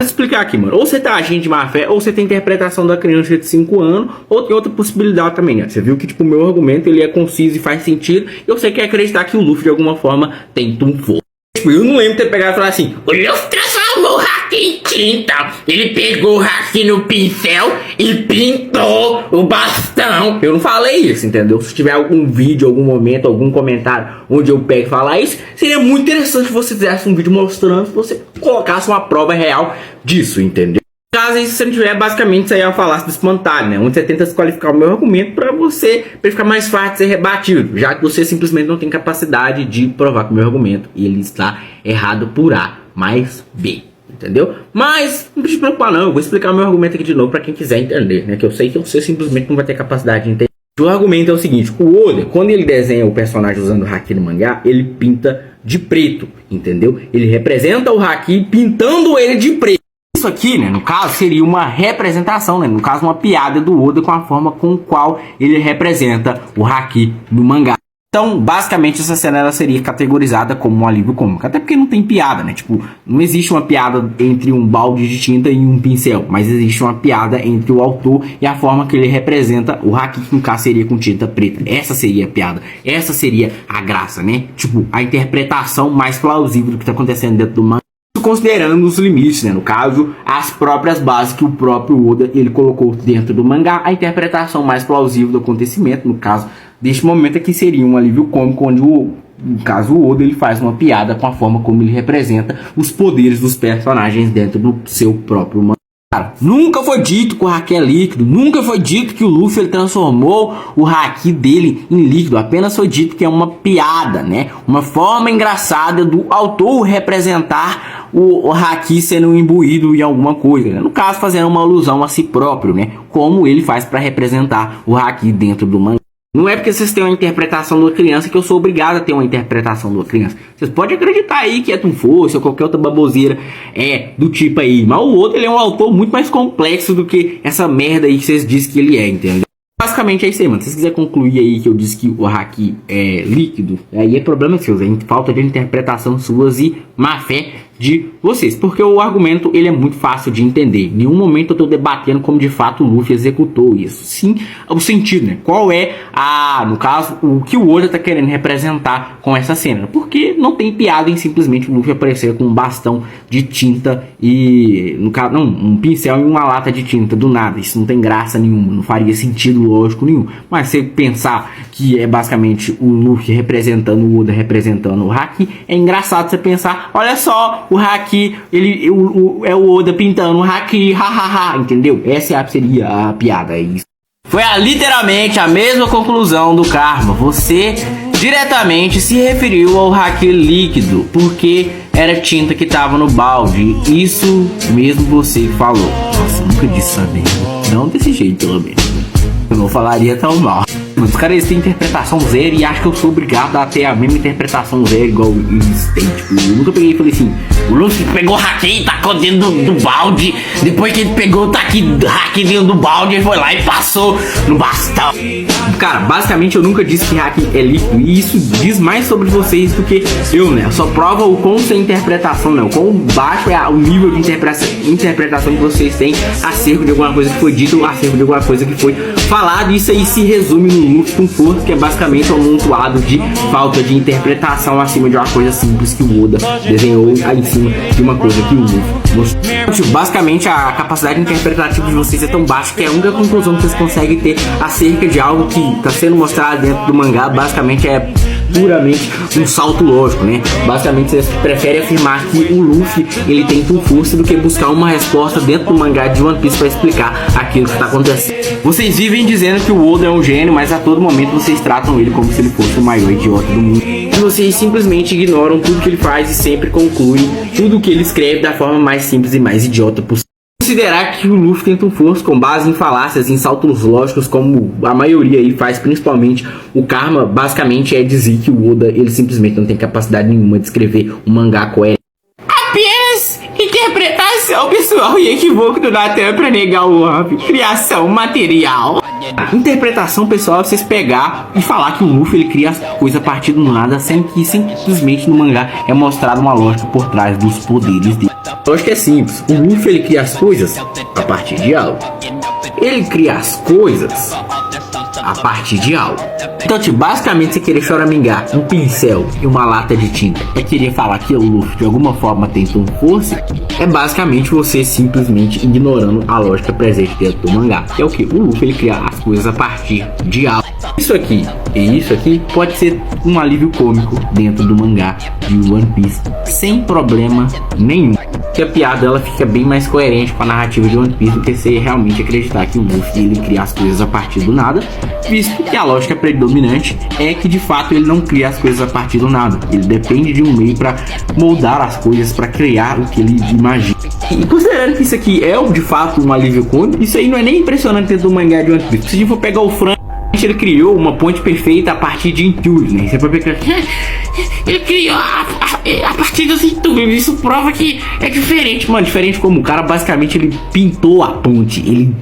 Explicar aqui, mano. Ou você tá agindo de má fé, ou você tem interpretação da criança de 5 anos, ou tem outra possibilidade também, né? Você viu que, tipo, o meu argumento, ele é conciso e faz sentido, e você quer acreditar que o Luffy, de alguma forma, tem Tum-Força. Eu não lembro de ter pegado e falado assim, o Luffy transformou o Haki em tinta. Ele pegou o Haki no pincel e pintou o bastão. Eu não falei isso, entendeu? Se tiver algum vídeo, algum momento, algum comentário onde eu pego e falar isso, seria muito interessante se você fizesse um vídeo mostrando, se você colocasse uma prova real disso, entendeu? Caso isso você não tiver, basicamente isso aí é a falácia do espantalho, né? Onde você tenta desqualificar o meu argumento pra ficar mais fácil de ser rebatido, já que você simplesmente não tem capacidade de provar que o meu argumento ele está errado por A mais B, entendeu? Mas não precisa se preocupar não, eu vou explicar o meu argumento aqui de novo pra quem quiser entender, né? Que eu sei que você simplesmente não vai ter capacidade de entender. O argumento é o seguinte, o Oda, quando ele desenha o personagem usando o Haki no mangá, ele pinta de preto, entendeu? Ele representa o Haki pintando ele de preto. Isso aqui, né, no caso, seria uma representação, né, no caso, uma piada do Oda com a forma com qual ele representa o Haki no mangá. Então, basicamente, essa cena ela seria categorizada como um alívio cômico. Até porque não tem piada, né? Tipo, não existe uma piada entre um balde de tinta e um pincel. Mas existe uma piada entre o autor e a forma que ele representa o Haki, que no caso seria com tinta preta. Essa seria a piada. Essa seria a graça, né? Tipo, a interpretação mais plausível do que está acontecendo dentro do mangá. Considerando os limites, né? No caso, as próprias bases que o próprio Oda ele colocou dentro do mangá, a interpretação mais plausível do acontecimento, no caso deste momento aqui seria um alívio cômico, onde no caso o Oda ele faz uma piada com a forma como ele representa os poderes dos personagens dentro do seu próprio mangá. Cara, nunca foi dito que o Haki é líquido, nunca foi dito que o Luffy ele transformou o Haki dele em líquido, apenas foi dito que é uma piada, né? Uma forma engraçada do autor representar o Haki sendo imbuído em alguma coisa, né? No caso, fazendo uma alusão a si próprio, né? Como ele faz para representar o Haki dentro do mangá. Não é porque vocês têm uma interpretação de uma criança que eu sou obrigado a ter uma interpretação de uma criança. Vocês podem acreditar aí que é Tum-Força ou qualquer outra baboseira do tipo aí. Mas o outro ele é um autor muito mais complexo do que essa merda aí que vocês dizem que ele é, entendeu? Basicamente é isso aí, mano. Se vocês quiserem concluir aí que eu disse que o Haki é líquido, aí é problema seu, é falta de interpretação suas e má fé de vocês, porque o argumento ele é muito fácil de entender. Em nenhum momento eu tô debatendo como de fato o Luffy executou isso. Sim, o sentido, né? Qual é no caso, o que o Oda tá querendo representar com essa cena? Porque não tem piada em simplesmente o Luffy aparecer com um bastão de tinta e, no caso, não, um pincel e uma lata de tinta do nada. Isso não tem graça nenhuma, não faria sentido lógico nenhum. Mas se pensar que é basicamente o Luffy representando o Oda representando o Haki, é engraçado você pensar, olha só, o Haki, é o Oda pintando o Haki, hahaha, entendeu? Essa seria a piada, é isso. Foi literalmente a mesma conclusão do Karma. Você diretamente se referiu ao Haki líquido, porque era tinta que tava no balde. Isso mesmo você falou. Nossa, nunca disse também. Não desse jeito, pelo menos. Eu não falaria tão mal. Os caras têm interpretação zero e acham que eu sou obrigado a ter a mesma interpretação zero igual eles têm. Tipo, eu nunca peguei e falei assim, o Luffy pegou o Haki e tacou dentro do balde. Depois que ele pegou o Haki dentro do balde, ele foi lá e passou no bastão. Cara, basicamente eu nunca disse que Haki é líquido. E isso diz mais sobre vocês do que eu, né? Só prova o quão sem interpretação, né? O quão baixo é o nível de interpretação que vocês têm acerca de alguma coisa que foi dito ou acerca de alguma coisa que foi falado. Isso aí se resume no Luffy com força, que é basicamente um amontoado de falta de interpretação acima de uma coisa simples que o Oda desenhou em cima de uma coisa que o Luffy mostrou. Basicamente a capacidade interpretativa de vocês é tão baixa que a única conclusão que vocês conseguem ter acerca de algo que está sendo mostrado dentro do mangá basicamente é puramente um salto lógico, né? Basicamente vocês preferem afirmar que o Luffy ele tem por força do que buscar uma resposta dentro do mangá de One Piece para explicar aquilo que está acontecendo. Vocês vivem dizendo que o Oda é um gênio, mas a todo momento vocês tratam ele como se ele fosse o maior idiota do mundo. E vocês simplesmente ignoram tudo que ele faz e sempre concluem tudo que ele escreve da forma mais simples e mais idiota possível. Considerar que o Luffy tenta um força com base em falácias, em saltos lógicos, como a maioria aí faz, principalmente o Karma, basicamente é dizer que o Oda ele simplesmente não tem capacidade nenhuma de escrever um mangá coerente. Apenas interpretação. Interpretação pessoal e equívoco do Natan pra negar o Luffy. Criação material. Interpretação pessoal é vocês pegar e falar que o Luffy ele cria as coisas a partir do nada, sendo que simplesmente no mangá é mostrado uma lógica por trás dos poderes dele. A lógica é simples. O Luffy ele cria as coisas a partir de algo. Ele cria as coisas a partir de algo. Então, tipo, basicamente você querer choramingar um pincel e uma lata de tinta é querer falar que o Luffy de alguma forma tem tom força, é basicamente você simplesmente ignorando a lógica presente dentro do mangá. Que é o que? O Luffy ele cria as coisas a partir de algo. Isso aqui e isso aqui pode ser um alívio cômico dentro do mangá de One Piece, sem problema nenhum. Que a piada ela fica bem mais coerente com a narrativa de One Piece do que você realmente acreditar que o Luffy ele cria as coisas a partir do nada, visto que a lógica predominante é que de fato ele não cria as coisas a partir do nada. Ele depende de um meio para moldar as coisas, para criar o que ele imagina. E considerando que isso aqui é de fato um alívio cômico, isso aí não é nem impressionante dentro do mangá de One Piece. Se a gente for pegar o Frank, ele criou uma ponte perfeita a partir de entulhos, né? Você pode pegar... Ele criou a partir dos entulhos. Isso prova que é diferente, mano. Diferente como o cara basicamente ele pintou a ponte. Ele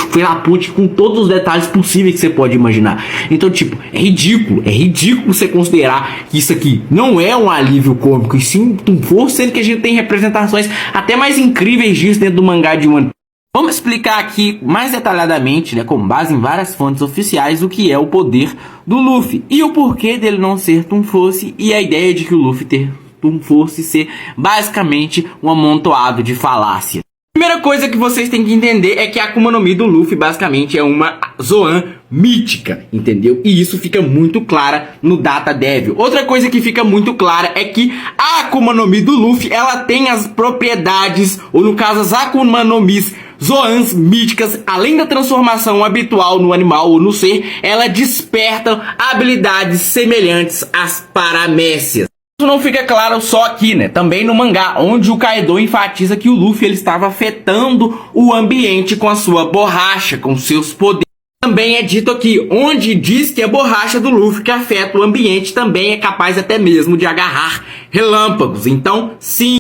fez a ponte com todos os detalhes possíveis que você pode imaginar. Então, tipo, é ridículo. É ridículo você considerar que isso aqui não é um alívio cômico, e sim um força, sendo que a gente tem representações até mais incríveis disso dentro do mangá de One Piece. Vamos explicar aqui mais detalhadamente, né, com base em várias fontes oficiais, o que é o poder do Luffy e o porquê dele não ser Toon Force e a ideia de que o Luffy ter Toon Force ser basicamente um amontoado de falácia. Primeira coisa que vocês têm que entender é que a Akuma no Mi do Luffy basicamente é uma Zoan mítica, entendeu? E isso fica muito clara no Data Devil. Outra coisa que fica muito clara é que a Akuma no Mi do Luffy, ela tem as propriedades, ou no caso as Akuma no Mis Zoans míticas, além da transformação habitual no animal ou no ser, ela desperta habilidades semelhantes às paramécias. Isso não fica claro só aqui, né? Também no mangá, onde o Kaido enfatiza que o Luffy ele estava afetando o ambiente com a sua borracha, com seus poderes. Também é dito aqui, onde diz que a borracha do Luffy que afeta o ambiente também é capaz até mesmo de agarrar relâmpagos. Então, sim,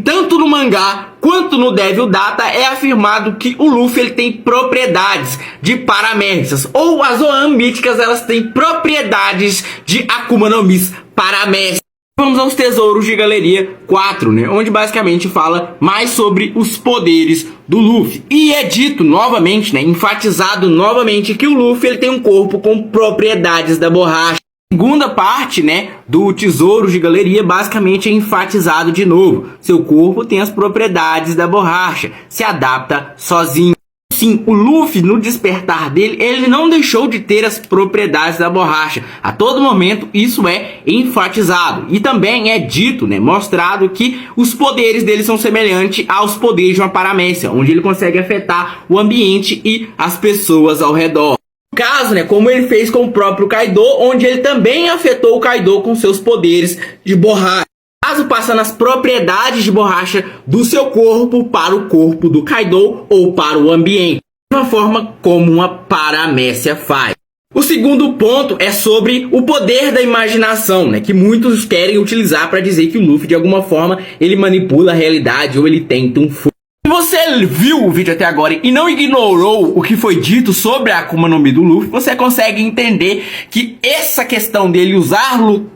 tanto no mangá quanto no Devil Data é afirmado que o Luffy ele tem propriedades de paramécias, ou as Zoan míticas elas têm propriedades de Akuma no Mis paramécias. Vamos aos tesouros de galeria 4, né? Onde basicamente fala mais sobre os poderes do Luffy. E é dito novamente, né? Enfatizado novamente que o Luffy ele tem um corpo com propriedades da borracha. Segunda parte, né, do tesouro de galeria basicamente é enfatizado de novo. Seu corpo tem as propriedades da borracha, se adapta sozinho. Sim, o Luffy, no despertar dele, ele não deixou de ter as propriedades da borracha. A todo momento, isso é enfatizado. E também é dito, né, mostrado que os poderes dele são semelhantes aos poderes de uma paramécia, onde ele consegue afetar o ambiente e as pessoas ao redor. No caso, né, como ele fez com o próprio Kaido, onde ele também afetou o Kaido com seus poderes de borracha. Caso passando as propriedades de borracha do seu corpo para o corpo do Kaido ou para o ambiente, de uma forma como uma paramécia faz. O segundo ponto é sobre o poder da imaginação, né, que muitos querem utilizar para dizer que o Luffy de alguma forma ele manipula a realidade ou ele tenta um fogo. Se você viu o vídeo até agora e não ignorou o que foi dito sobre a Akuma no Mi do Luffy, você consegue entender que essa questão dele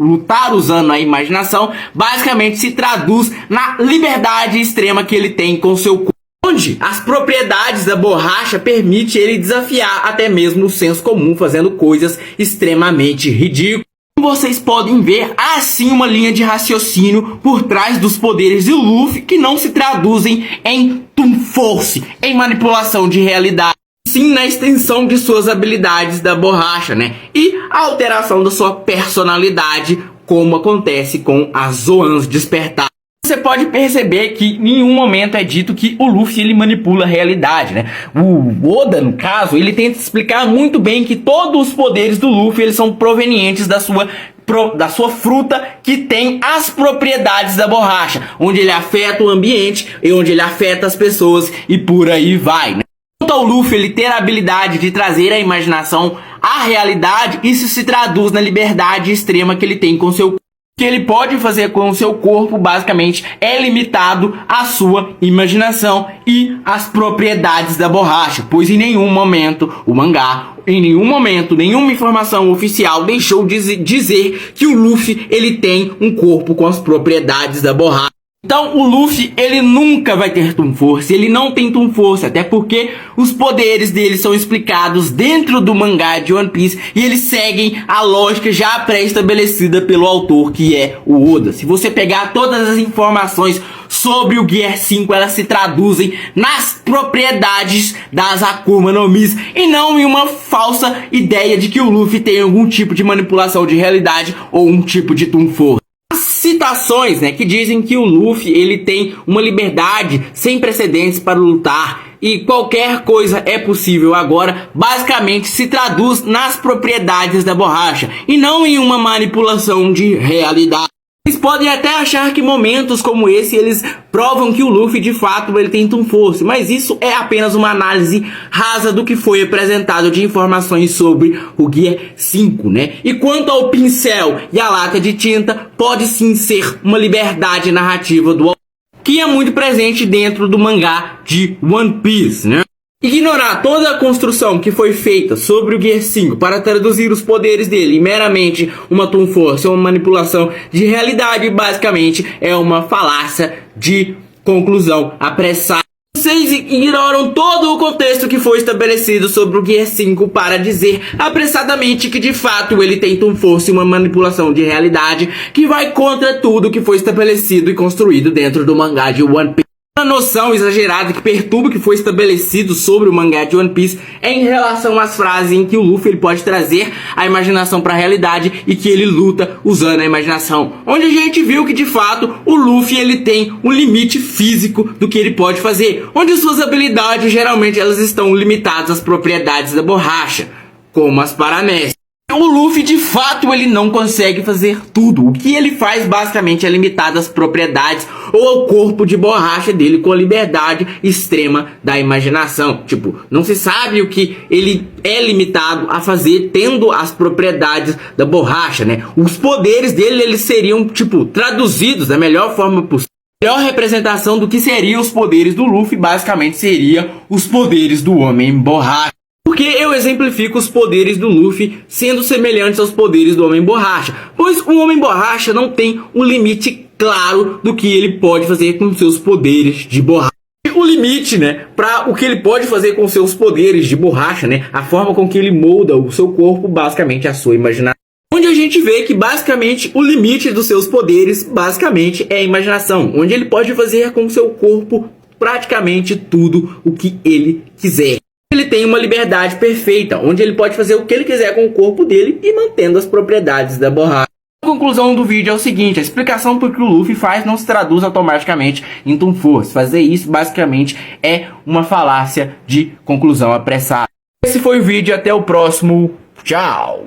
lutar usando a imaginação basicamente se traduz na liberdade extrema que ele tem com seu corpo, onde as propriedades da borracha permitem ele desafiar até mesmo o senso comum, fazendo coisas extremamente ridículas. Vocês podem ver, há sim uma linha de raciocínio por trás dos poderes do Luffy que não se traduzem em Toon Force, em manipulação de realidade, sim na extensão de suas habilidades da borracha, né? E a alteração da sua personalidade, como acontece com as Zoans despertadas. Você pode perceber que em nenhum momento é dito que o Luffy ele manipula a realidade, né? O Oda, no caso, ele tenta explicar muito bem que todos os poderes do Luffy eles são provenientes da sua fruta que tem as propriedades da borracha, onde ele afeta o ambiente e onde ele afeta as pessoas e por aí vai, né? Quanto ao Luffy ele ter a habilidade de trazer a imaginação à realidade, isso se traduz na liberdade extrema que ele tem com seu corpo. que ele pode fazer com o seu corpo, basicamente, é limitado à sua imaginação e às propriedades da borracha, pois em nenhum momento o mangá, em nenhum momento, nenhuma informação oficial deixou de dizer que o Luffy, ele tem um corpo com as propriedades da borracha. Então o Luffy, ele nunca vai ter Toon Force, ele não tem Toon Force, até porque os poderes dele são explicados dentro do mangá de One Piece e eles seguem a lógica já pré-estabelecida pelo autor, que é o Oda. Se você pegar todas as informações sobre o Gear 5, elas se traduzem nas propriedades das Akuma no Mis e não em uma falsa ideia de que o Luffy tem algum tipo de manipulação de realidade ou um tipo de Toon Force. Citações, né, que dizem que o Luffy, ele tem uma liberdade sem precedentes para lutar e qualquer coisa é possível agora, basicamente se traduz nas propriedades da borracha e não em uma manipulação de realidade. Vocês podem até achar que momentos como esse, eles provam que o Luffy, de fato, ele tem Toon Force, mas isso é apenas uma análise rasa do que foi apresentado de informações sobre o Gear 5, né? E quanto ao pincel e a lata de tinta, pode sim ser uma liberdade narrativa do autor, que é muito presente dentro do mangá de One Piece, né? Ignorar toda a construção que foi feita sobre o Gear 5 para traduzir os poderes dele em meramente uma Toon Force ou uma manipulação de realidade, basicamente é uma falácia de conclusão apressada. Vocês ignoram todo o contexto que foi estabelecido sobre o Gear 5 para dizer apressadamente que de fato ele tem Toon Force e uma manipulação de realidade que vai contra tudo que foi estabelecido e construído dentro do mangá de One Piece. Uma noção exagerada que perturba o que foi estabelecido sobre o mangá de One Piece é em relação às frases em que o Luffy ele pode trazer a imaginação para a realidade e que ele luta usando a imaginação, onde a gente viu que de fato o Luffy ele tem um limite físico do que ele pode fazer, onde suas habilidades geralmente elas estão limitadas às propriedades da borracha, como as paramécias. O Luffy, de fato, ele não consegue fazer tudo. O que ele faz, basicamente, é limitado às propriedades ou ao corpo de borracha dele com a liberdade extrema da imaginação. Tipo, não se sabe o que ele é limitado a fazer tendo as propriedades da borracha, né? Os poderes dele, eles seriam, tipo, traduzidos da melhor forma possível. A melhor representação do que seriam os poderes do Luffy, basicamente, seria os poderes do Homem Borracha. Porque eu exemplifico os poderes do Luffy sendo semelhantes aos poderes do Homem Borracha, pois o Homem Borracha não tem um limite claro do que ele pode fazer com seus poderes de borracha. O limite, né, para o que ele pode fazer com seus poderes de borracha, né, a forma com que ele molda o seu corpo, basicamente a sua imaginação. Onde a gente vê que basicamente o limite dos seus poderes, basicamente é a imaginação, onde ele pode fazer com o seu corpo praticamente tudo o que ele quiser. Ele tem uma liberdade perfeita, onde ele pode fazer o que ele quiser com o corpo dele e mantendo as propriedades da borracha. A conclusão do vídeo é o seguinte: a explicação por que o Luffy faz não se traduz automaticamente em Toon Force. Fazer isso basicamente é uma falácia de conclusão apressada. Esse foi o vídeo, até o próximo. Tchau!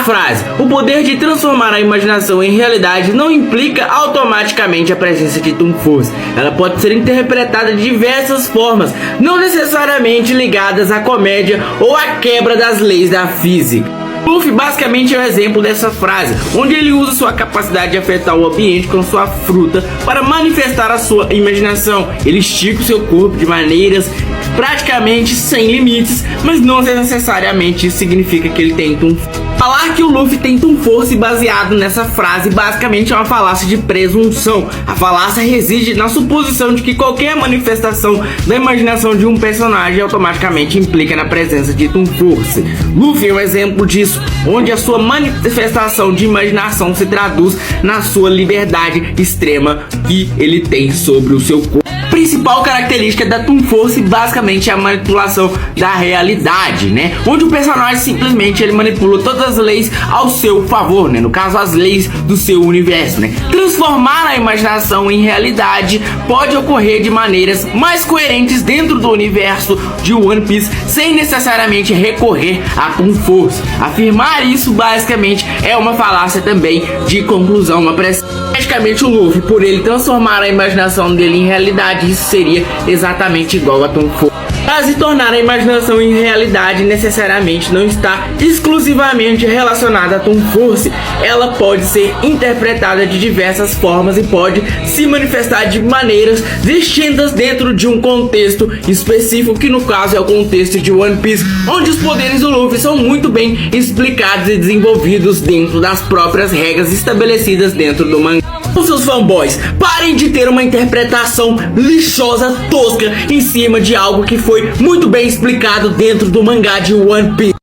Frase: o poder de transformar a imaginação em realidade não implica automaticamente a presença de Toon Force. Ela pode ser interpretada de diversas formas, não necessariamente ligadas à comédia ou à quebra das leis da física. Luffy basicamente é um exemplo dessa frase, onde ele usa sua capacidade de afetar o ambiente com sua fruta para manifestar a sua imaginação. Ele estica o seu corpo de maneiras praticamente sem limites, mas não necessariamente isso significa que ele tem Toon Force. Falar que o Luffy tem Toon Force baseado nessa frase basicamente é uma falácia de presunção. A falácia reside na suposição de que qualquer manifestação da imaginação de um personagem automaticamente implica na presença de Toon Force. Luffy é um exemplo disso, onde a sua manifestação de imaginação se traduz na sua liberdade extrema que ele tem sobre o seu corpo. A principal característica da Toon Force basicamente é a manipulação da realidade, né? Onde o personagem simplesmente ele manipula todas as leis ao seu favor, né? No caso, as leis do seu universo, né? Transformar a imaginação em realidade pode ocorrer de maneiras mais coerentes dentro do universo de One Piece, sem necessariamente recorrer a Toon Force. Afirmar isso basicamente é uma falácia também de conclusão apressada. Praticamente o Luffy, por ele transformar a imaginação dele em realidade, isso seria exatamente igual a Toon Force. Para se tornar a imaginação em realidade, necessariamente não está exclusivamente relacionada a Toon Force. Ela pode ser interpretada de diversas formas e pode se manifestar de maneiras distintas dentro de um contexto específico, que no caso é o contexto de One Piece, onde os poderes do Luffy são muito bem explicados e desenvolvidos dentro das próprias regras estabelecidas dentro do mangá. Os seus fanboys, parem de ter uma interpretação lixosa, tosca, em cima de algo que foi muito bem explicado dentro do mangá de One Piece.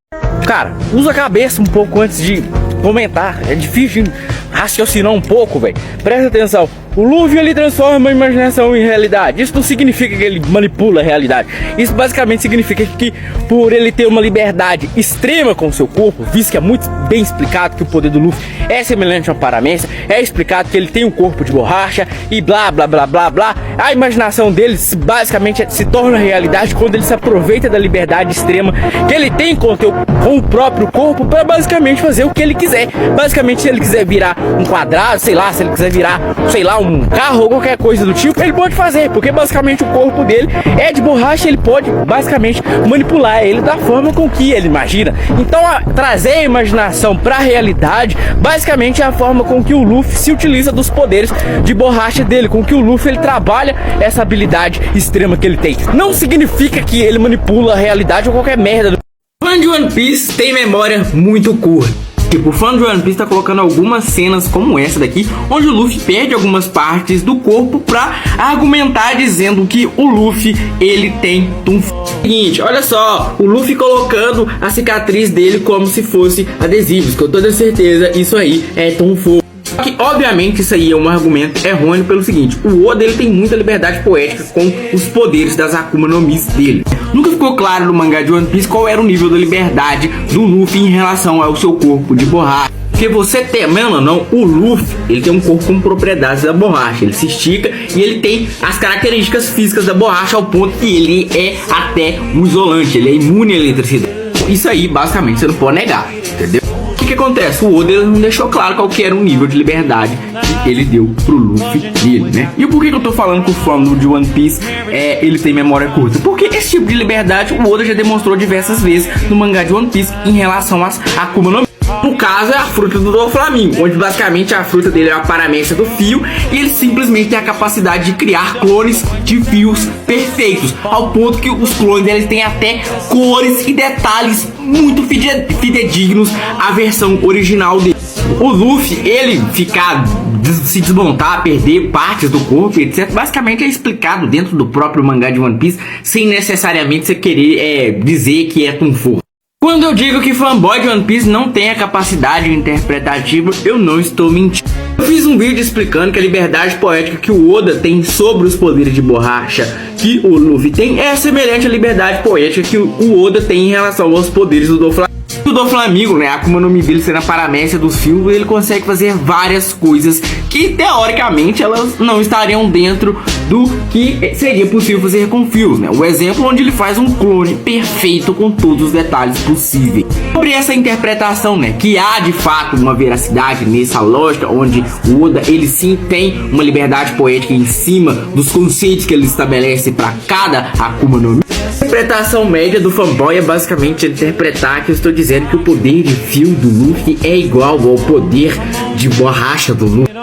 Cara, usa a cabeça um pouco antes de comentar, é difícil raciocinar um pouco, velho. Presta atenção. O Luffy, ele transforma a imaginação em realidade. Isso não significa que ele manipula a realidade. Isso basicamente significa que, por ele ter uma liberdade extrema com o seu corpo, visto que é muito bem explicado que o poder do Luffy é semelhante a uma paramécia, é explicado que ele tem um corpo de borracha e blá blá blá blá blá, a imaginação dele basicamente se torna realidade quando ele se aproveita da liberdade extrema que ele tem com o próprio corpo para basicamente fazer o que ele quiser. Basicamente, se ele quiser virar um quadrado, sei lá, se ele quiser virar, sei lá, um carro ou qualquer coisa do tipo, ele pode fazer, porque basicamente o corpo dele é de borracha, ele pode basicamente manipular ele da forma com que ele imagina. Então, trazer a imaginação para a realidade basicamente é a forma com que o Luffy se utiliza dos poderes de borracha dele, com que o Luffy ele trabalha essa habilidade extrema que ele tem. Não significa que ele manipula a realidade ou qualquer merda. O fã de One Piece tem memória muito curta. Tipo, o fã de One Piece tá colocando algumas cenas como essa daqui, onde o Luffy perde algumas partes do corpo pra argumentar dizendo que o Luffy, ele tem Toon Force. Seguinte, olha só, o Luffy colocando a cicatriz dele como se fosse adesivos, com toda certeza isso aí é Toon Force. Só que, obviamente, isso aí é um argumento errôneo pelo seguinte: o Oda, ele tem muita liberdade poética com os poderes das Akuma no Mi dele. Nunca ficou claro no mangá de One Piece qual era o nível da liberdade do Luffy em relação ao seu corpo de borracha. Porque você tem, mano, não, o Luffy, ele tem um corpo com propriedades da borracha, ele se estica e ele tem as características físicas da borracha ao ponto que ele é até um isolante, ele é imune à eletricidade. Isso aí, basicamente, você não pode negar, entendeu? O que acontece? O Oda não deixou claro qual que era o nível de liberdade que ele deu pro Luffy dele, né? E por que eu tô falando que o fã de One Piece ele tem memória curta? Porque esse tipo de liberdade o Oda já demonstrou diversas vezes no mangá de One Piece em relação às Akuma no Mi. No caso é a fruta do Doflamingo, onde basicamente a fruta dele é a paramécia do fio e ele simplesmente tem a capacidade de criar clones de fios perfeitos, ao ponto que os clones deles têm até cores e detalhes muito fidedignos à versão original dele. O Luffy, ele ficar, se desmontar, perder partes do corpo, etc, basicamente é explicado dentro do próprio mangá de One Piece, sem necessariamente você querer dizer que é Toon Force. Quando eu digo que fanboy de One Piece não tem a capacidade interpretativa, eu não estou mentindo. Eu fiz um vídeo explicando que a liberdade poética que o Oda tem sobre os poderes de borracha que o Luffy tem é semelhante à liberdade poética que o Oda tem em relação aos poderes do Doflamingo. O Doflamingo, né, a Akuma no Mi dele sendo a paramécia dos fios, ele consegue fazer várias coisas que teoricamente elas não estariam dentro do que seria possível fazer com fios, né? O exemplo onde ele faz um clone perfeito com todos os detalhes possíveis. Sobre essa interpretação, né, que há de fato uma veracidade nessa lógica, onde o Oda ele sim tem uma liberdade poética em cima dos conceitos que ele estabelece para cada Akuma no Mi. A interpretação média do fanboy é basicamente interpretar que eu estou dizendo que o poder de fio do Luffy é igual ao poder de borracha do Luffy.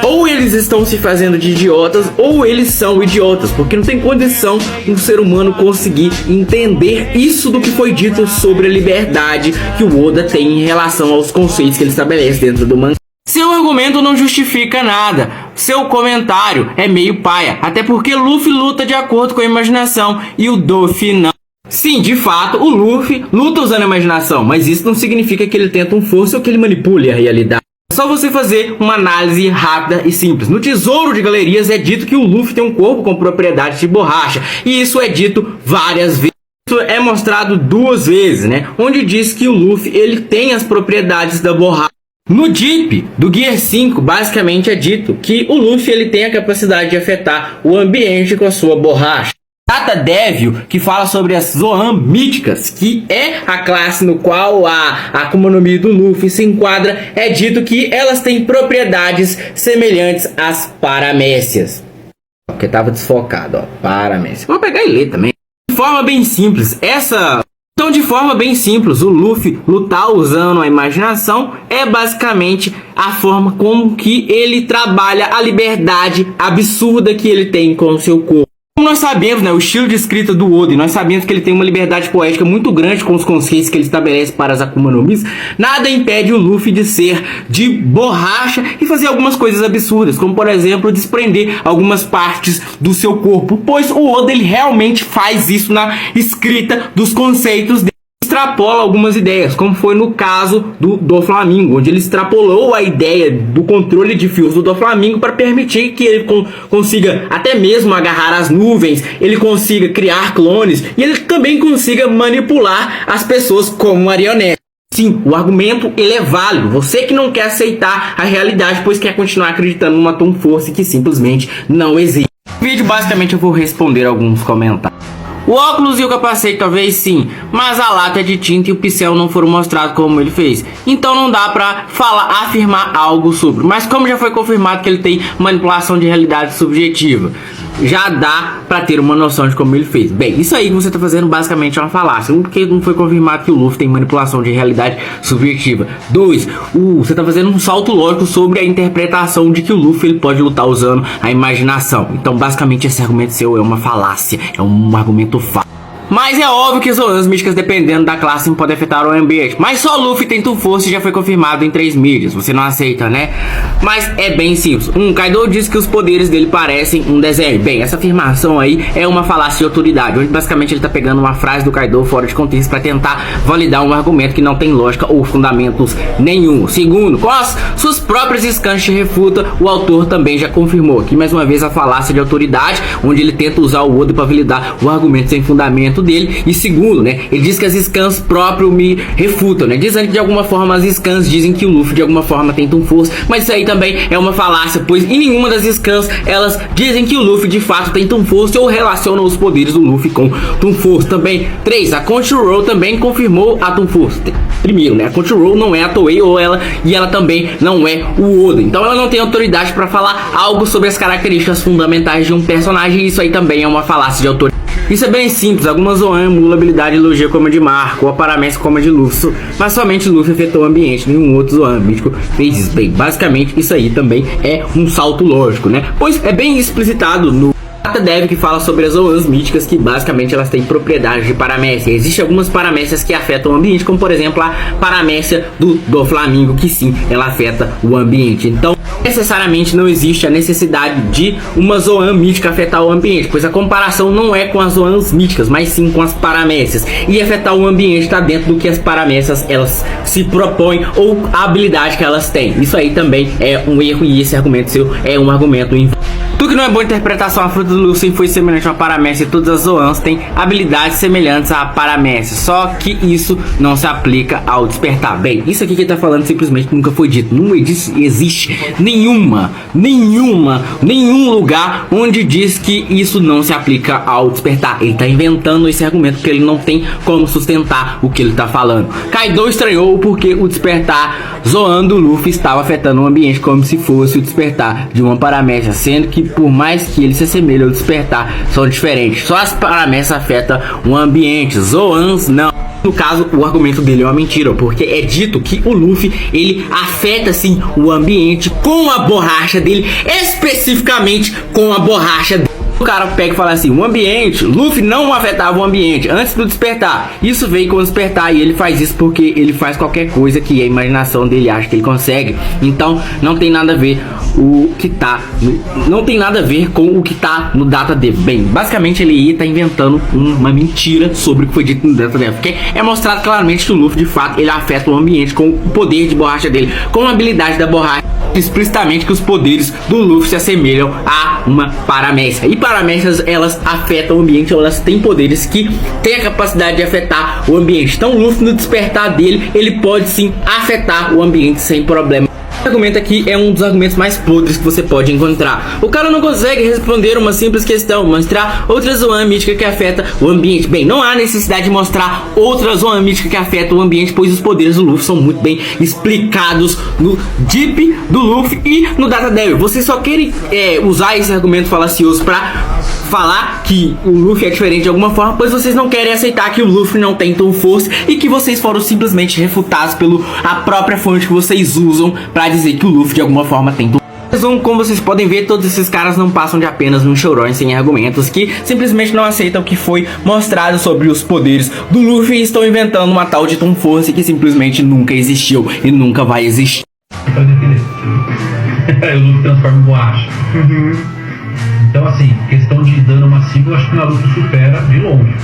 Ou eles estão se fazendo de idiotas, ou eles são idiotas, porque não tem condição um ser humano conseguir entender isso do que foi dito sobre a liberdade que o Oda tem em relação aos conceitos que ele estabelece dentro do mangá. Seu argumento não justifica nada, seu comentário é meio paia, até porque Luffy luta de acordo com a imaginação e o Doffy não. Sim, de fato, o Luffy luta usando a imaginação, mas isso não significa que ele tenta um força ou que ele manipule a realidade. É só você fazer uma análise rápida e simples. No Tesouro de Galerias é dito que o Luffy tem um corpo com propriedades de borracha, e isso é dito várias vezes. Isso é mostrado 2 vezes, né? Onde diz que o Luffy ele tem as propriedades da borracha. No Deep do Gear 5, basicamente é dito que o Luffy ele tem a capacidade de afetar o ambiente com a sua borracha. Data Devil, que fala sobre as Zoan míticas, que é a classe no qual a Akuma no Mi do Luffy se enquadra, é dito que elas têm propriedades semelhantes às paramécias. Porque tava desfocado, ó, paramécia. Vou pegar e ler também. forma bem simples, o Luffy lutar usando a imaginação é basicamente a forma como que ele trabalha a liberdade absurda que ele tem com o seu corpo. Como nós sabemos, né, o estilo de escrita do Oden, nós sabemos que ele tem uma liberdade poética muito grande com os conceitos que ele estabelece para as Akuma no Mis. Nada impede o Luffy de ser de borracha e fazer algumas coisas absurdas, como por exemplo desprender algumas partes do seu corpo, pois o Oda ele realmente faz isso na escrita dos conceitos dele. Extrapola algumas ideias, como foi no caso do Doflamingo, onde ele extrapolou a ideia do controle de fios do Doflamingo para permitir que ele consiga até mesmo agarrar as nuvens, ele consiga criar clones e ele também consiga manipular as pessoas como marionete. Sim, o argumento ele é válido. Você que não quer aceitar a realidade, pois quer continuar acreditando numa Tom Force que simplesmente não existe. No vídeo basicamente eu vou responder alguns comentários. O óculos e o capacete talvez sim, mas a lata de tinta e o pincel não foram mostrados como ele fez. Então não dá pra afirmar algo sobre. Mas como já foi confirmado que ele tem manipulação de realidade subjetiva, já dá pra ter uma noção de como ele fez. Bem, isso aí que você tá fazendo basicamente é uma falácia. Porque não foi confirmado que o Luffy tem manipulação de realidade subjetiva. 2. Você tá fazendo um salto lógico sobre a interpretação de que o Luffy ele pode lutar usando a imaginação. Então basicamente esse argumento seu é uma falácia, é um argumento falso. Mas é óbvio que as zonas místicas, dependendo da classe, podem afetar o ambiente. Mas só Luffy tem Tom Force e já foi confirmado em 3 mídias. Você não aceita, né? Mas é bem simples. Kaido diz que os poderes dele parecem um desenho. Bem, essa afirmação aí é uma falácia de autoridade, onde basicamente ele tá pegando uma frase do Kaido fora de contexto para tentar validar um argumento que não tem lógica ou fundamentos nenhum. Segundo, com as suas próprias scans de refuta, o autor também já confirmou aqui mais uma vez a falácia de autoridade, onde ele tenta usar o Oda para validar o argumento sem fundamento dele. E segundo, né, ele diz que as scans próprio me refutam, né, dizendo que de alguma forma as scans dizem que o Luffy de alguma forma tem Tom Force, mas isso aí também é uma falácia, pois em nenhuma das scans elas dizem que o Luffy de fato tem Tom Force ou relacionam os poderes do Luffy com Tom Force. Também 3, a Crunchyroll também confirmou a Tom Force. Primeiro, né, a Crunchyroll não é a Toei e ela também não é o Oda, então ela não tem autoridade para falar algo sobre as características fundamentais de um personagem, e isso aí também é uma falácia de autoridade. Isso é bem simples, algumas Zoan emulam a habilidade de Logia como a de Marco, ou a Paramécia como a de Luffy, mas somente Luffy afetou o ambiente, nenhum outro Zoan mítico fez isso. Bem, basicamente isso aí também é um salto lógico, né? Pois é bem explicitado no Dev que fala sobre as Zoans míticas, que basicamente elas têm propriedades de paramécia. Existem algumas paramécias que afetam o ambiente, como por exemplo a paramécia do Doflamingo, que sim, ela afeta o ambiente. Então necessariamente não existe a necessidade de uma Zoan mítica afetar o ambiente, pois a comparação não é com as Zoans míticas, mas sim com as paramécias, e afetar o ambiente está dentro do que as paramécias elas se propõem ou a habilidade que elas têm. Isso aí também é um erro, e esse argumento seu é um argumento Tu que não é boa interpretação, a fruta do Luffy foi semelhante a uma paramécia, e todas as Zoans têm habilidades semelhantes à paramécia, só que isso não se aplica ao despertar. Bem, isso aqui que ele tá falando simplesmente nunca foi dito. Não existe nenhum lugar onde diz que isso não se aplica ao despertar. Ele tá inventando esse argumento porque ele não tem como sustentar o que ele tá falando. Kaido estranhou porque o despertar Zoan do Luffy estava afetando o ambiente como se fosse o despertar de uma paramécia, sendo que por mais que ele se assemelhe ao despertar, são diferentes. Só as paramécias afetam o ambiente, Zoans não. No caso, o argumento dele é uma mentira, porque é dito que o Luffy, ele afeta sim o ambiente com a borracha dele, especificamente com a borracha dele. O cara pega e fala assim, o ambiente, Luffy não afetava o ambiente antes do despertar. Isso veio com o despertar, e ele faz isso porque ele faz qualquer coisa que a imaginação dele acha que ele consegue. Então não tem nada a ver o que tá não tem nada a ver com o que tá no data dele. Bem, basicamente ele ia tá inventando uma mentira sobre o que foi dito no data dele, porque é mostrado claramente que o Luffy de fato ele afeta o ambiente com o poder de borracha dele, com a habilidade da borracha, explicitamente que os poderes do Luffy se assemelham a uma paramécia, e paramécias elas afetam o ambiente, elas têm poderes que têm a capacidade de afetar o ambiente. Então o Luffy, no despertar dele, ele pode sim afetar o ambiente sem problema. Esse argumento aqui é um dos argumentos mais podres que você pode encontrar. O cara não consegue responder uma simples questão, mostrar outra Zoan mítica que afeta o ambiente. Bem, não há necessidade de mostrar outra Zoan mítica que afeta o ambiente, pois os poderes do Luffy são muito bem explicados no Deep do Luffy e no Data Devil. Vocês só querem usar esse argumento falacioso pra falar que o Luffy é diferente de alguma forma, pois vocês não querem aceitar que o Luffy não tem Tom Force e que vocês foram simplesmente refutados pela própria fonte que vocês usam pra dizer que o Luffy de alguma forma tem Tom Force. Como vocês podem ver, todos esses caras não passam de apenas um chorões sem argumentos que simplesmente não aceitam o que foi mostrado sobre os poderes do Luffy e estão inventando uma tal de Tom Force que simplesmente nunca existiu e nunca vai existir. Pra defender. O Luffy transforma em borracha. Então, assim, questão de dano massivo, eu acho que o Naruto supera de longe.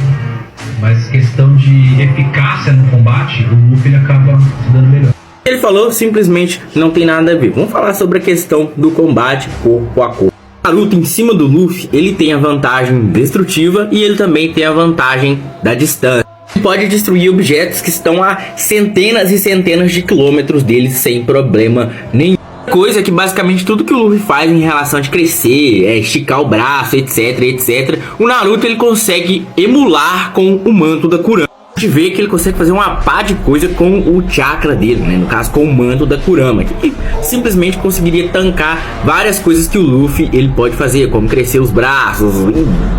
Mas questão de eficácia no combate, o Luffy ele acaba se dando melhor. Ele falou simplesmente não tem nada a ver. Vamos falar sobre a questão do combate corpo a corpo. Naruto em cima do Luffy, ele tem a vantagem destrutiva e ele também tem a vantagem da distância. Ele pode destruir objetos que estão a centenas e centenas de quilômetros dele sem problema nenhum. Coisa que basicamente tudo que o Luffy faz em relação de crescer, esticar o braço, etc, etc, o Naruto ele consegue emular com o manto da Kurama. A gente vê que ele consegue fazer uma pá de coisa com o chakra dele, né? No caso com o manto da Kurama, que simplesmente conseguiria tancar várias coisas que o Luffy ele pode fazer, como crescer os braços,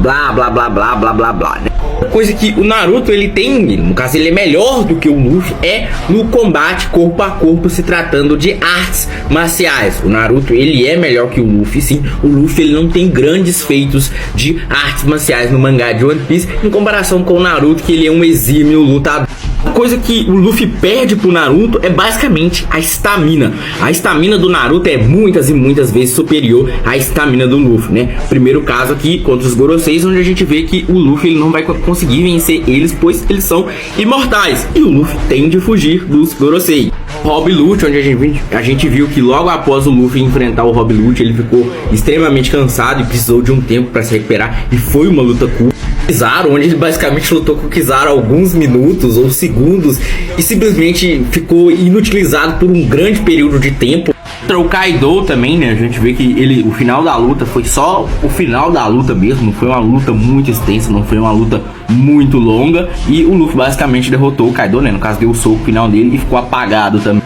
blá blá blá blá blá blá blá, né? Coisa que o Naruto ele tem, no caso ele é melhor do que o Luffy, é no combate corpo a corpo, se tratando de artes marciais. O Naruto ele é melhor que o Luffy, sim. O Luffy ele não tem grandes feitos de artes marciais no mangá de One Piece, em comparação com o Naruto, que ele é um exímio lutador. A coisa que o Luffy perde pro Naruto é basicamente a estamina. A estamina do Naruto é muitas e muitas vezes superior à estamina do Luffy, né? Primeiro caso aqui contra os Goroseis, onde a gente vê que o Luffy ele não vai conseguir vencer eles, pois eles são imortais. E o Luffy tem de fugir dos Gorosei. Rob Lute, onde a gente viu que logo após o Luffy enfrentar o Rob Lute, ele ficou extremamente cansado e precisou de um tempo para se recuperar. E foi uma luta curta. Kizaru, onde ele basicamente lutou com o Kizaru alguns minutos ou segundos e simplesmente ficou inutilizado por um grande período de tempo. O Kaido também, né? A gente vê que o final da luta foi só o final da luta mesmo. Não foi uma luta muito extensa, não foi uma luta muito longa. E o Luffy basicamente derrotou o Kaido, né? No caso, deu o soco final dele e ficou apagado também.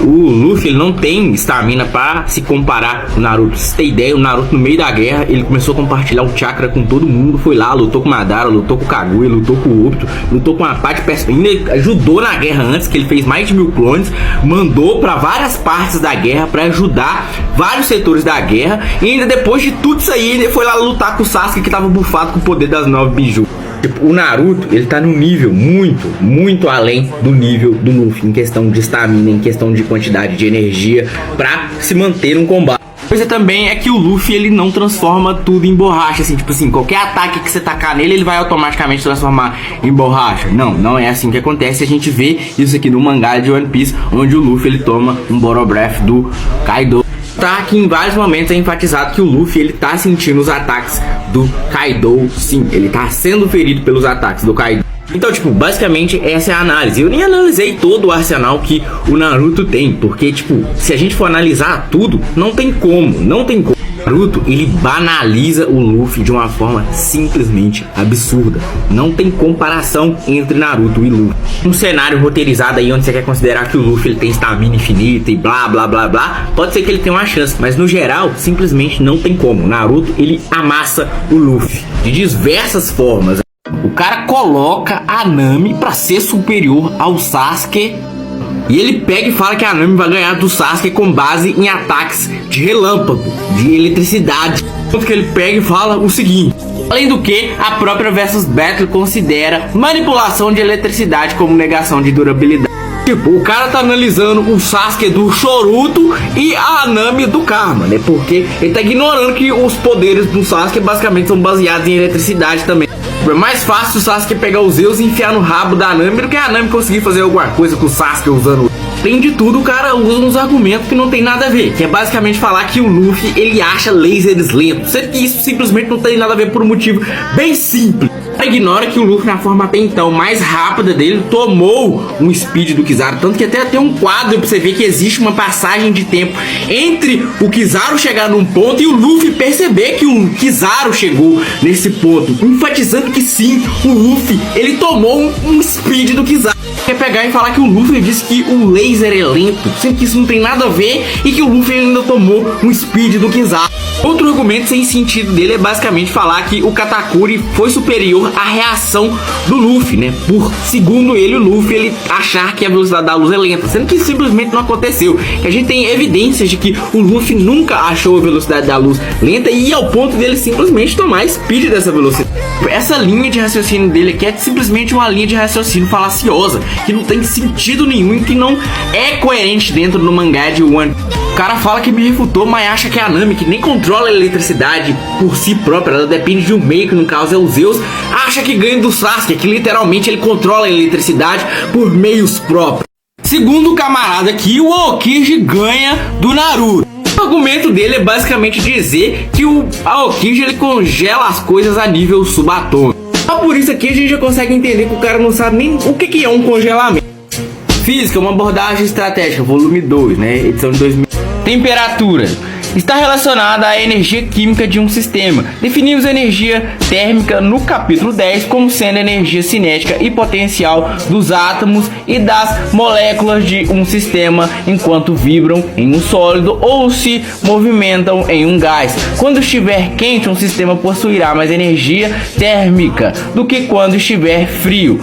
O Luffy ele não tem estamina para se comparar com o Naruto. Se você tem ideia, o Naruto no meio da guerra ele começou a compartilhar o chakra com todo mundo. Foi lá, lutou com o Madara, lutou com o Kaguya, lutou com o Obito, lutou com uma parte de personagem. Ele ajudou na guerra antes, que ele fez mais de 1000 clones. Mandou para várias partes da guerra para ajudar vários setores da guerra. E ainda depois de tudo isso aí, ele foi lá lutar com o Sasuke, que tava bufado com o poder das 9 biju. Tipo, o Naruto, ele tá num nível muito, muito além do nível do Luffy, em questão de estamina, em questão de quantidade de energia pra se manter no combate. A coisa também é que o Luffy, ele não transforma tudo em borracha, assim, tipo assim, qualquer ataque que você tacar nele, ele vai automaticamente transformar em borracha. Não é assim que acontece. A gente vê isso aqui no mangá de One Piece, onde o Luffy, ele toma um Boro Breath do Kaido. Tá que em vários momentos é enfatizado que o Luffy ele tá sentindo os ataques do Kaido, sim, ele tá sendo ferido pelos ataques do Kaido. Então, tipo, basicamente essa é a análise. Eu nem analisei todo o arsenal que o Naruto tem, porque, tipo, se a gente for analisar tudo, não tem como. O Naruto, ele banaliza o Luffy de uma forma simplesmente absurda. Não tem comparação entre Naruto e Luffy. Um cenário roteirizado aí onde você quer considerar que o Luffy ele tem estamina infinita e blá blá blá blá, pode ser que ele tenha uma chance, mas no geral simplesmente não tem como. O Naruto ele amassa o Luffy de diversas formas. O cara coloca a Nami pra ser superior ao Sasuke. E ele pega e fala que a Nami vai ganhar do Sasuke com base em ataques de relâmpago, de eletricidade. Tanto que ele pega e fala o seguinte: além do que, a própria Versus Battle considera manipulação de eletricidade como negação de durabilidade. Tipo, o cara tá analisando o Sasuke do Choruto e a Nami do Karma, né? Porque ele tá ignorando que os poderes do Sasuke basicamente são baseados em eletricidade também. É mais fácil o Sasuke pegar os Zeus e enfiar no rabo da Nami do que a Nami conseguir fazer alguma coisa com o Sasuke usando. Tem de tudo, o cara usa uns argumentos que não tem nada a ver, que é basicamente falar que o Luffy ele acha lasers lentos, sendo que isso simplesmente não tem nada a ver por um motivo bem simples. Ignora que o Luffy, na forma até então mais rápida dele, tomou um speed do Kizaru, tanto que até tem um quadro pra você ver que existe uma passagem de tempo entre o Kizaru chegar num ponto e o Luffy perceber que o Kizaru chegou nesse ponto, enfatizando que sim, o Luffy ele tomou um speed do Kizaru. Quer pegar e falar que o Luffy disse que o laser é lento, sendo que isso não tem nada a ver e que o Luffy ainda tomou um speed do Kizaru. Outro argumento sem sentido dele é basicamente falar que o Katakuri foi superior à reação do Luffy, né? Por, segundo ele, o Luffy ele achar que a velocidade da luz é lenta, sendo que simplesmente não aconteceu. Que a gente tem evidências de que o Luffy nunca achou a velocidade da luz lenta e ao ponto dele simplesmente tomar speed dessa velocidade. Essa linha de raciocínio dele aqui é simplesmente uma linha de raciocínio falaciosa, que não tem sentido nenhum e que não é coerente dentro do mangá de One. O cara fala que me refutou, mas acha que a Nami, que nem controla a eletricidade por si própria, ela depende de um meio, que no caso é o Zeus, acha que ganha do Sasuke, que literalmente ele controla a eletricidade por meios próprios. Segundo o camarada aqui, o Aokiji ganha do Naruto. O argumento dele é basicamente dizer que o Aokiji ele congela as coisas a nível subatômico. Por isso aqui a gente já consegue entender que o cara não sabe nem o que é um congelamento. Física, uma abordagem estratégica, volume 2, né, edição de 2000. Temperatura está relacionada à energia química de um sistema. Definimos a energia térmica no capítulo 10 como sendo a energia cinética e potencial dos átomos e das moléculas de um sistema enquanto vibram em um sólido ou se movimentam em um gás. Quando estiver quente, um sistema possuirá mais energia térmica do que quando estiver frio.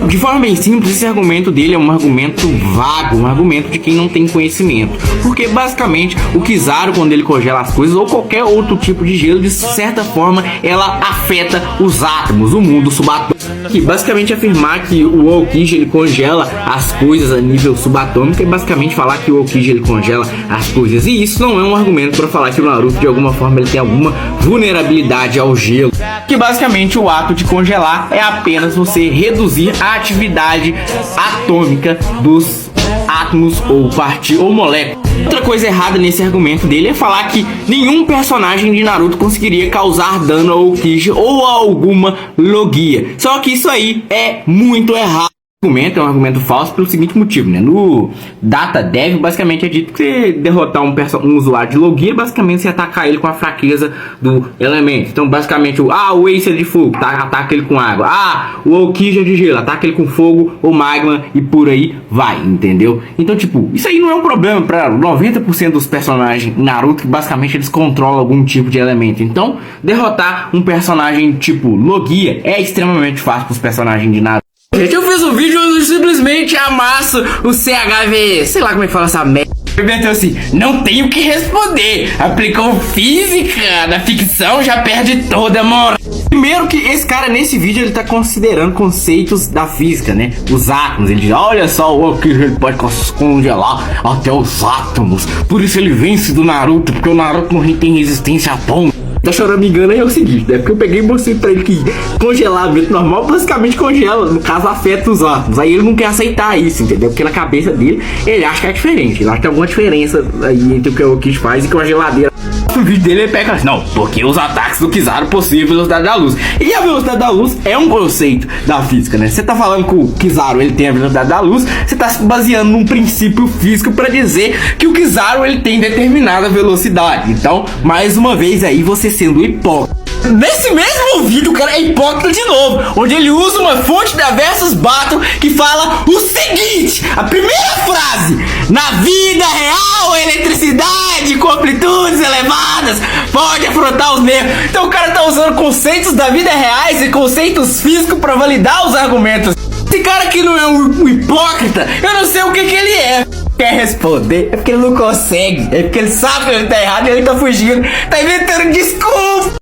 De forma bem simples, esse argumento dele é um argumento vago, um argumento de quem não tem conhecimento. Porque basicamente o Kizaru, quando ele congela as coisas, ou qualquer outro tipo de gelo, de certa forma ela afeta os átomos, o mundo subatômico. Que basicamente afirmar que o Aokiji ele congela as coisas a nível subatômico é basicamente falar que o Aokiji ele congela as coisas. E isso não é um argumento para falar que o Naruto de alguma forma ele tem alguma vulnerabilidade ao gelo. Que basicamente o ato de congelar é apenas você reduzir a atividade atômica dos átomos ou moléculas. Outra coisa errada nesse argumento dele é falar que nenhum personagem de Naruto conseguiria causar dano ao Aokiji ou a alguma Logia. Só que isso aí é muito errado. O argumento é um argumento falso pelo seguinte motivo, né? No Data Dev, basicamente é dito que você derrotar um usuário de Logia, basicamente você atacar ele com a fraqueza do elemento. Então, basicamente, o Ace é de fogo, ataca ele com água. O Aokiji é de gelo, ataca ele com fogo ou magma e por aí vai, entendeu? Então, tipo, isso aí não é um problema para 90% dos personagens Naruto, que basicamente eles controlam algum tipo de elemento. Então, derrotar um personagem tipo Logia é extremamente fácil para os personagens de Naruto. Gente, eu fiz um vídeo onde eu simplesmente amasso o CHV, sei lá como é que fala essa merda. Ele meteu assim, não tenho o que responder, aplicou física na ficção, já perde toda a moral. Primeiro que esse cara nesse vídeo ele tá considerando conceitos da física, né? Os átomos, ele diz, olha só, o Aokiji ele pode congelar até os átomos, por isso ele vence do Naruto, porque o Naruto não tem resistência atômica. Tá chorando, me engano, é o seguinte, né? Porque eu peguei e mostrei pra ele que congelamento normal basicamente congela, no caso afeta os átomos. Aí ele não quer aceitar isso, entendeu? Porque na cabeça dele, ele acha que é diferente. Ele acha que tem alguma diferença aí entre o que o Aokiji faz e que uma geladeira. No vídeo dele ele pega assim, não, porque os ataques do Kizaru possuem a velocidade da luz. E a velocidade da luz é um conceito da física, né? Você tá falando que o Kizaru ele tem a velocidade da luz, você tá se baseando num princípio físico pra dizer que o Kizaru ele tem determinada velocidade. Então, mais uma vez aí, você sendo hipócrita. Nesse mesmo vídeo, o cara é hipócrita de novo, onde ele usa uma fonte da Versus Battle que fala o seguinte, a primeira frase, na vida real, a eletricidade com amplitudes elevadas pode afrontar os nervos. Então o cara tá usando conceitos da vida reais e conceitos físicos para validar os argumentos. Esse cara aqui não é um hipócrita, eu não sei o que ele é. Quer responder? É porque ele não consegue, é porque ele sabe que ele tá errado e ele tá fugindo, tá inventando desculpa.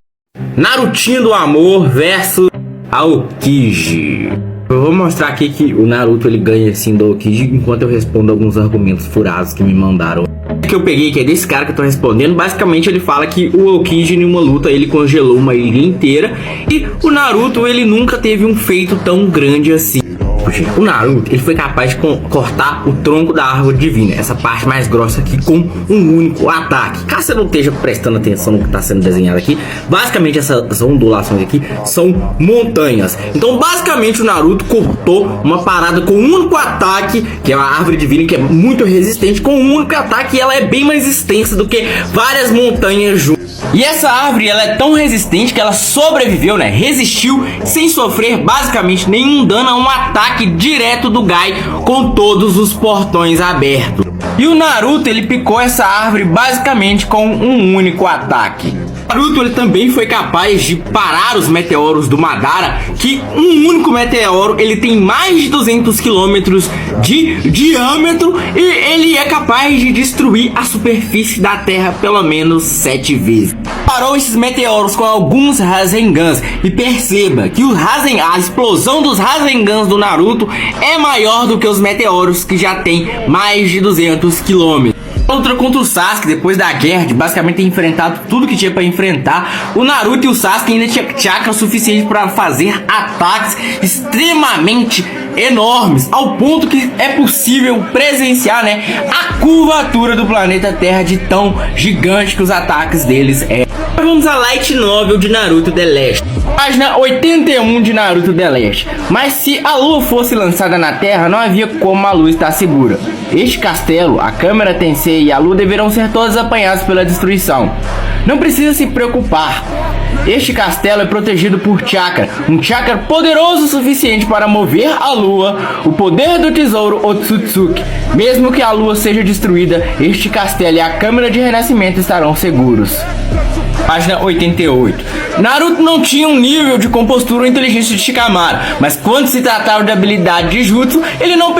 Narutinho do amor versus Aokiji. Eu vou mostrar aqui que o Naruto ele ganha assim do Aokiji enquanto eu respondo alguns argumentos furados que me mandaram. O que eu peguei que é desse cara que eu tô respondendo, basicamente ele fala que o Aokiji em uma luta ele congelou uma ilha inteira e o Naruto ele nunca teve um feito tão grande assim. O Naruto ele foi capaz de cortar o tronco da árvore divina, essa parte mais grossa aqui, com um único ataque. Caso você não esteja prestando atenção no que está sendo desenhado aqui, basicamente essas ondulações aqui são montanhas. Então basicamente o Naruto cortou uma parada com um único ataque, que é uma árvore divina que é muito resistente, com um único ataque, e ela é bem mais extensa do que várias montanhas juntas. E essa árvore ela é tão resistente que ela sobreviveu, né? Resistiu sem sofrer basicamente nenhum dano a um ataque direto do Gai com todos os portões abertos. E o Naruto, ele picou essa árvore basicamente com um único ataque. Naruto, ele também foi capaz de parar os meteoros do Madara, que um único meteoro, ele tem mais de 200 quilômetros de diâmetro e ele é capaz de destruir a superfície da Terra pelo menos 7 vezes. Parou esses meteoros com alguns Rasengans e perceba que a explosão dos Rasengans do Naruto é maior do que os meteoros que já tem mais de 200 quilômetros. Luta contra o Sasuke, depois da guerra, de basicamente ter enfrentado tudo que tinha pra enfrentar, o Naruto e o Sasuke ainda tinham chakra suficiente para fazer ataques extremamente enormes, ao ponto que é possível presenciar, né, a curvatura do planeta Terra de tão gigante que os ataques deles é. Vamos a Light Novel de Naruto The Last. Página 81 de Naruto The Last. Mas se a lua fosse lançada na Terra, não havia como a lua estar segura. Este castelo, a câmera Tensei e a lua deverão ser todos apanhados pela destruição. Não precisa se preocupar. Este castelo é protegido por chakra, um chakra poderoso o suficiente para mover a lua, o poder do tesouro Otsutsuki. Mesmo que a lua seja destruída, este castelo e a câmara de renascimento estarão seguros. Página 88. Naruto não tinha um nível de compostura ou inteligência de Shikamaru, mas quando se tratava de habilidade de jutsu, ele não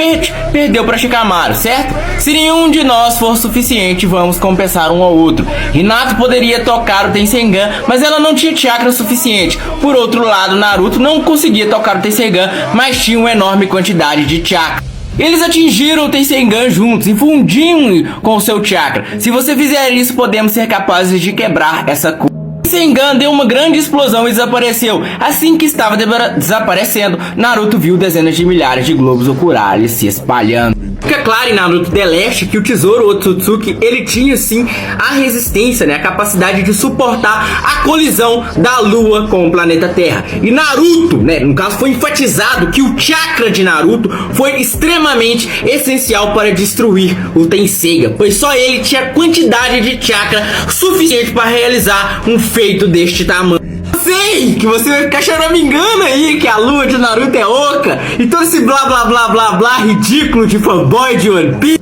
perdeu para Shikamaru, certo? Se nenhum de nós for suficiente, vamos compensar um ao outro. Hinata poderia tocar o Tensengan, mas ela não tinha chakra suficiente. Por outro lado, Naruto não conseguia tocar o Tensengan, mas tinha uma enorme quantidade de chakra. Eles atingiram o Tensengan juntos e fundiam com o seu chakra. Se você fizer isso, podemos ser capazes de quebrar essa cor. O Tensengan deu uma grande explosão e desapareceu. Assim que estava desaparecendo, Naruto viu dezenas de milhares de globos oculares se espalhando. Fica claro em Naruto The Last que o tesouro Otsutsuki, ele tinha sim a resistência, né, a capacidade de suportar a colisão da lua com o planeta Terra. E Naruto, né, no caso foi enfatizado que o chakra de Naruto foi extremamente essencial para destruir o Tenseiga, pois só ele tinha quantidade de chakra suficiente para realizar um feito deste tamanho. Sei que você vai ficar choramingando aí que a lua de Naruto é oca e todo esse blá blá blá blá blá ridículo de fanboy de One Piece.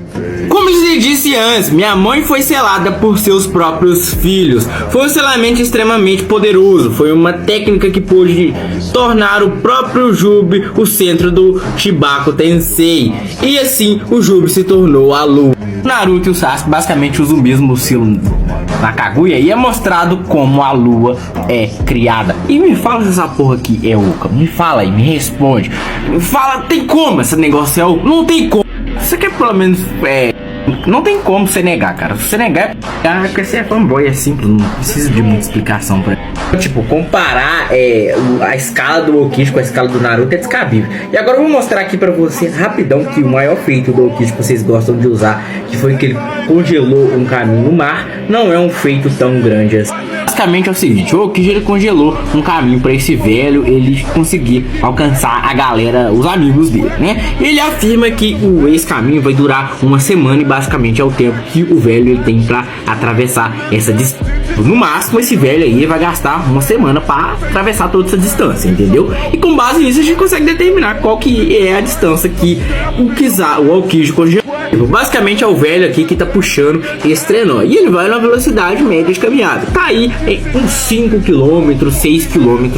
Como eu disse antes, minha mãe foi selada por seus próprios filhos. Foi um selamento extremamente poderoso. Foi uma técnica que pôde tornar o próprio Jubi o centro do Chibaku Tensei. E assim o Jubi se tornou a lua. Naruto e o Sasuke basicamente usam o mesmo estilo na Kaguya e é mostrado como a lua é criada. E me fala se essa porra aqui é oca. Me fala aí, me responde. Me fala, tem como esse negócio é oca? Não tem como. Você quer pelo menos não tem como você negar, cara. Se você negar, é porque você é fanboy, é simples, não precisa de muita explicação pra tipo, comparar a escala do Aokiji com a escala do Naruto é descabível. E agora eu vou mostrar aqui pra você rapidão que o maior feito do Aokiji que vocês gostam de usar, que foi que ele congelou um caminho no mar, não é um feito tão grande assim. Basicamente é o seguinte, o Aokiji ele congelou um caminho para esse velho ele conseguir alcançar a galera, os amigos dele, né? Ele afirma que esse caminho vai durar uma semana e basicamente é o tempo que o velho ele tem para atravessar essa distância. No máximo esse velho aí vai gastar uma semana para atravessar toda essa distância, entendeu? E com base nisso a gente consegue determinar qual que é a distância que o Aokiji congelou. Basicamente é o velho aqui que tá puxando esse trenó. E ele vai na velocidade média de caminhada. Tá aí em uns 5 km, 6 km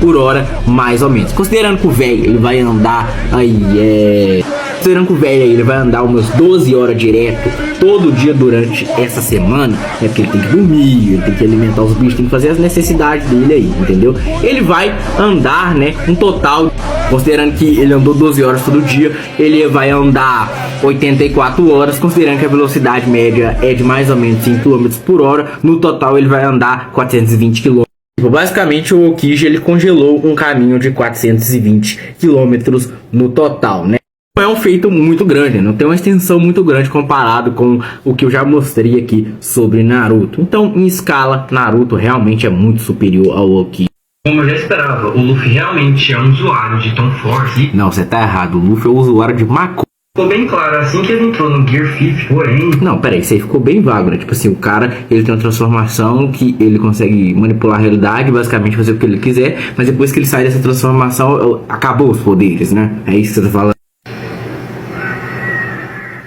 por hora, mais ou menos. Considerando que o velho ele vai andar aí, considerando que o velho aí ele vai andar umas 12 horas direto todo dia durante essa semana, é porque ele tem que dormir, ele tem que alimentar os bichos, tem que fazer as necessidades dele aí, entendeu? Ele vai andar, né, um total, considerando que ele andou 12 horas todo dia, ele vai andar 84 horas, considerando que a velocidade média é de mais ou menos 5 km por hora, no total ele vai andar 420 km. Basicamente o Aokiji ele congelou um caminho de 420 km no total, né? É um feito muito grande, não tem uma extensão muito grande comparado com o que eu já mostrei aqui sobre Naruto. Então, em escala, Naruto realmente é muito superior ao Aokiji. Como eu já esperava, o Luffy realmente é um usuário de Tom Force. Não, você tá errado, o Luffy é um usuário de maconha. Ficou bem claro, assim que ele entrou no Gear 5, porém... Não, peraí, isso aí ficou bem vago, né? Tipo assim, o cara, ele tem uma transformação que ele consegue manipular a realidade, basicamente fazer o que ele quiser, mas depois que ele sai dessa transformação, acabou os poderes, né? É isso que você tá falando.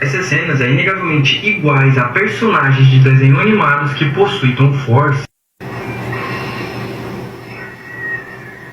Essas cenas são inegavelmente iguais a personagens de desenho animados que possuem Tom Force.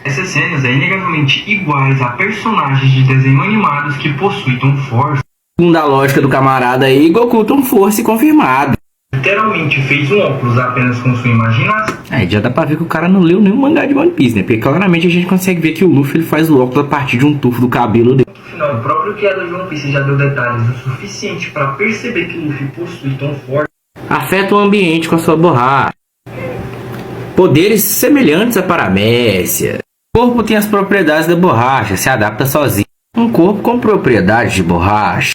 Essas cenas são inegavelmente iguais a personagens de desenho animados que possuem Tom Force. Segundo a lógica do camarada aí, Goku Tom Force confirmado. Literalmente fez um óculos apenas com sua imaginação. Aí já dá pra ver que o cara não leu nenhum mangá de One Piece, né? Porque claramente a gente consegue ver que o Luffy ele faz o óculos a partir de um tufo do cabelo dele. No final, o próprio criador de One Piece já deu detalhes o suficiente para perceber que Luffy possui Tom Force. Afeta o ambiente com a sua borracha. Poderes semelhantes à paramécia. O corpo tem as propriedades da borracha, se adapta sozinho. Um corpo com propriedades de borracha